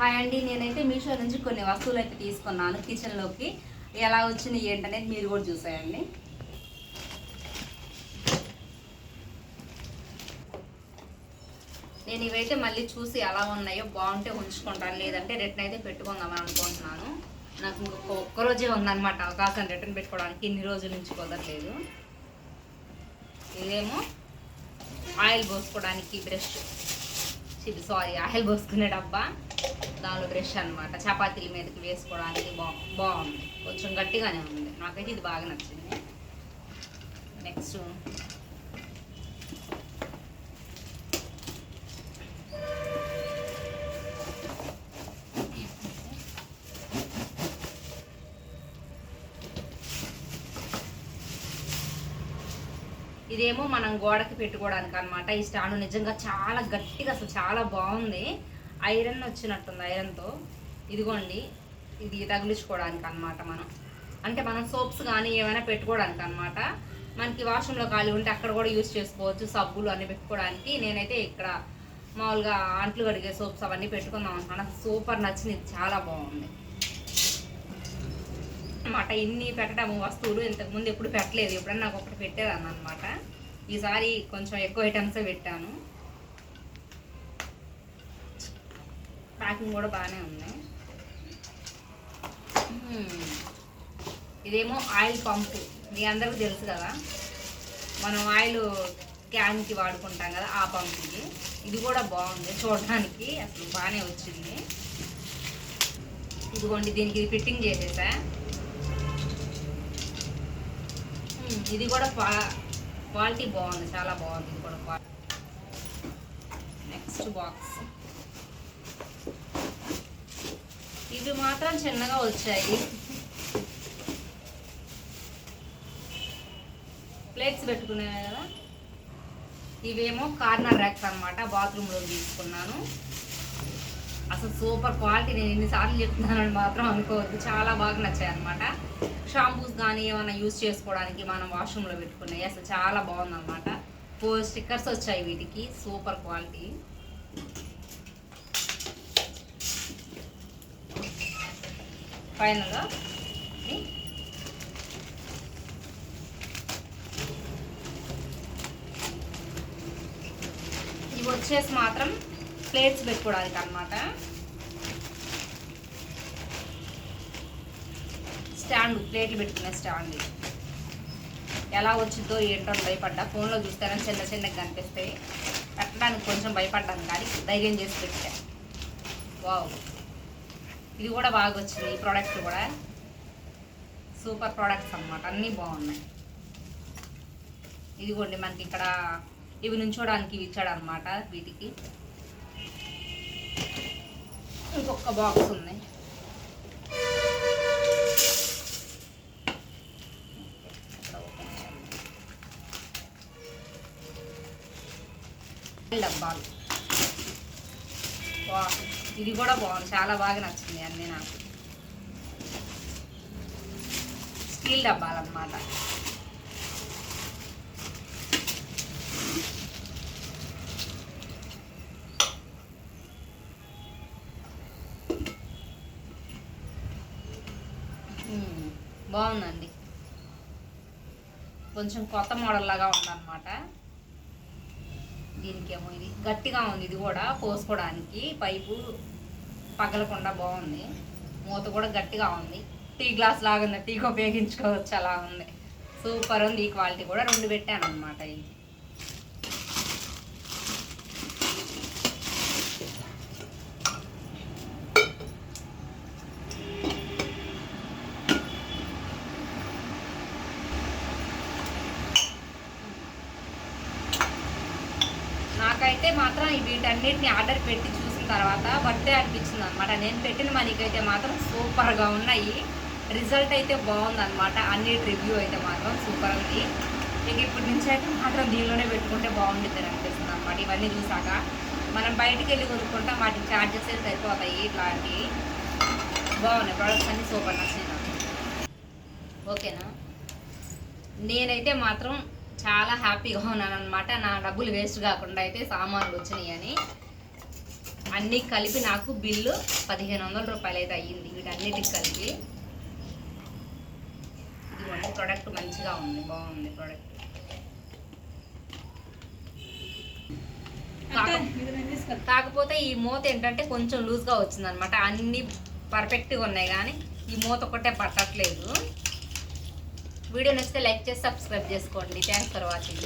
Hi అండి, నేనైతే మీషో నుంచి కొన్ని వస్తువులు అయితే తీసుకున్నాను కిచెన్లోకి. ఎలా వచ్చినాయి ఏంటనేది మీరు కూడా చూసేయండి. నేను ఇవైతే మళ్ళీ చూసి ఎలా ఉన్నాయో బాగుంటే ఉంచుకుంటాను, లేదంటే రిటర్న్ అయితే పెట్టుకుందామని అనుకుంటున్నాను. నాకు ఇంకొక ఒక్కరోజే ఉందన్నమాట అవకాశం రిటర్న్ పెట్టుకోవడానికి, ఇన్ని రోజుల నుంచి కుదరలేదు. ఇదేమో ఆయిల్ పోసుకోవడానికి బ్రష్, ఆయిల్ పోసుకునే డబ్బా, దానిలో బ్రష్ అనమాట. చపాతీల మీదకి వేసుకోవడానికి బాగుంది, కొంచెం గట్టిగానే ఉంది. నాకైతే ఇది బాగా నచ్చింది. నెక్స్ట్ ఇదేమో మనం గోడకి పెట్టుకోవడానికి అనమాట. ఈ స్టాండ్ నిజంగా చాలా గట్టిగా, అసలు చాలా బాగుంది. ఐరన్ వచ్చినట్టుంది, ఐరన్తో. ఇదిగోండి, ఇది తగిలించుకోవడానికి అనమాట. మనం సోప్స్ కానీ ఏమైనా పెట్టుకోవడానికి అనమాట. మనకి వాష్రూమ్లో ఖాళీ ఉంటే అక్కడ కూడా యూజ్ చేసుకోవచ్చు, సబ్బులు అన్నీ పెట్టుకోవడానికి. నేనైతే ఇక్కడ మామూలుగా అంట్లు కడిగే సోప్స్ అవన్నీ పెట్టుకుందాం అనుకున్నాను. సూపర్ నచ్చింది, చాలా బాగుంది అనమాట. ఇన్ని పెట్టడం వస్తువులు ఇంతకుముందు ఎప్పుడు పెట్టలేదు, ఎప్పుడన్నా నాకు ఒకటి పెట్టేదాన్ని అనమాట. ఈసారి కొంచెం ఎక్కువ ఐటమ్సే పెట్టాను. ప్యాకింగ్ కూడా బాగానే ఉంది. ఇదేమో ఆయిల్ పంపు, మీ అందరికీ తెలుసు కదా, మనం ఆయిల్ క్యాన్కి వాడుకుంటాం కదా, ఆ పంపు ఇది కూడా బాగుంది చూడడానికి, అసలు బాగానే వచ్చింది. ఇదిగోండి, దీనికి ఇది ఫిట్టింగ్ చేసేసా. ఇది కూడా క్వాలిటీ బాగుంది, చాలా బాగుంది. ఇది కూడా క్వాలిటీ. నెక్స్ట్ బాక్స్, ఇవి మాత్రం చిన్నగా వచ్చాయి. ప్లేట్స్ పెట్టుకునేవి కదా. ఇవేమో కార్నర్ ర్యాక్స్ అనమాట, బాత్రూంలో తీసుకున్నాను. అసలు సూపర్ క్వాలిటీ, నేను ఎన్నిసార్లు చెప్తున్నానని మాత్రం అనుకోవద్దు, చాలా బాగా నచ్చాయి అనమాట. షాంపూస్ కానీ ఏమైనా యూజ్ చేసుకోవడానికి మనం వాష్రూమ్లో పెట్టుకున్నాయి, అసలు చాలా బాగుందన్నమాట. 4 స్టిక్కర్స్ వచ్చాయి వీటికి, సూపర్ క్వాలిటీ. ఫైనల్గా ఇవి వచ్చేసి మాత్రం ప్లేట్స్ పెట్టుకోవడానికి అనమాట. స్టాండ్, ప్లేట్లు పెట్టుకునే స్టాండ్. ఎలా వచ్చిందో ఏంటో భయపడ్డా, ఫోన్లో చూస్తేనే చిన్న చిన్నగా కనిపిస్తాయి, పెట్టడానికి కొంచెం భయపడ్డాను, కానీ ధైర్యం చేసి పెట్టా. వావ్, ఇది కూడా బాగా వచ్చింది. ఈ ప్రోడక్ట్ కూడా సూపర్ ప్రోడక్ట్స్ అన్నమాట, అన్నీ బాగున్నాయి. ఇదిగోండి, మనకి ఇక్కడ ఇవి నుంచోడానికి ఇవి ఇచ్చాడు అనమాట. వీటికి ఇంకొక బాక్స్ ఉంది. డబ్బాలు, ఇది కూడా బాగుంది, చాలా బాగా నచ్చింది అన్నీ నాకు. స్టీల్ డబ్బాలు అన్నమాట. బాగుందండి, కొంచెం కొత్త మోడల్ లాగా ఉందన్నమాట. దీనికేమో ఇది గట్టిగా ఉంది, ఇది కూడా పోసుకోవడానికి పైపు పగలకుండా బాగుంది. మూత కూడా గట్టిగా ఉంది, టీ గ్లాస్ లాగా ఉంది, టీకి ఉపయోగించుకోవచ్చు, అలా ఉంది. సూపర్ ఉంది. ఈ క్వాలిటీ కూడా 2 పెట్టాను అనమాట. ఇది నాకైతే మాత్రం వీటన్నిటిని ఆర్డర్ పెట్టి చూసిన తర్వాత బర్త్డే అనిపించింది అనమాట. నేను పెట్టిన మనీకి అయితే మాత్రం సూపర్గా ఉన్నాయి. రిజల్ట్ అయితే బాగుందన్నమాట. అన్నిటి రివ్యూ అయితే మాత్రం సూపర్ ఉంది. ఇక ఇప్పటి నుంచి అయితే మాత్రం దీనిలోనే పెట్టుకుంటే బాగుంటుంది అనిపిస్తుంది అనమాట. ఇవన్నీ చూసాక మనం బయటికి వెళ్ళి కొనుక్కుంటాం, వాటికి ఛార్జెస్ అయితే సరిపోతాయి. ఇట్లాంటివి బాగున్నాయి, ప్రోడక్ట్స్ అన్నీ సూపర్ నచ్చాయి నాకు. ఓకేనా, నేనైతే మాత్రం చాలా హ్యాపీగా ఉన్నాను అనమాట. నా డబ్బులు వేస్ట్ కాకుండా అయితే సామాన్లు వచ్చినాయి అని. అన్నీ కలిపి నాకు బిల్లు 1500 రూపాయలు అయితే అయ్యింది వీటన్నిటికి కలిపి. ఇదిగోండి ప్రోడక్ట్ మంచిగా ఉంది, బాగుంది ప్రోడక్ట్. కాకపోతే ఈ మూత ఏంటంటే కొంచెం లూజ్గా వచ్చింది అనమాట. అన్నీ పర్ఫెక్ట్గా ఉన్నాయి కానీ ఈ మూత ఒకటే పట్టట్లేదు. వీడియో నచ్చితే లైక్ చేసి సబ్స్క్రైబ్ చేసుకోండి. Thanks for watching.